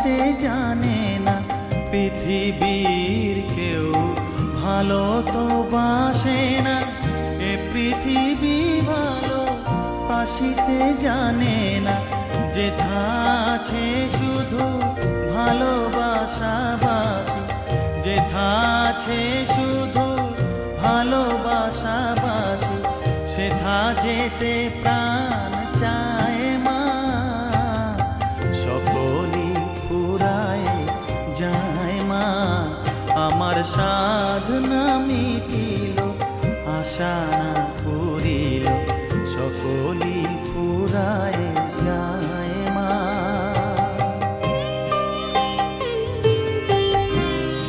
আসিতে জানে না। পৃথিবীর কেউ ভালো তো বাসে না, এ পৃথিবী ভালো আসিতে জানে না। যেথা আছে শুধু ভালোবাসাবাসি, যেথা আছে শুধু ভালোবাসাবাসি, সেথা যেতে প্রাণ চায় মা। সকলই ফুরায় যায় মা, আমার সাধনা মিটিল, আশা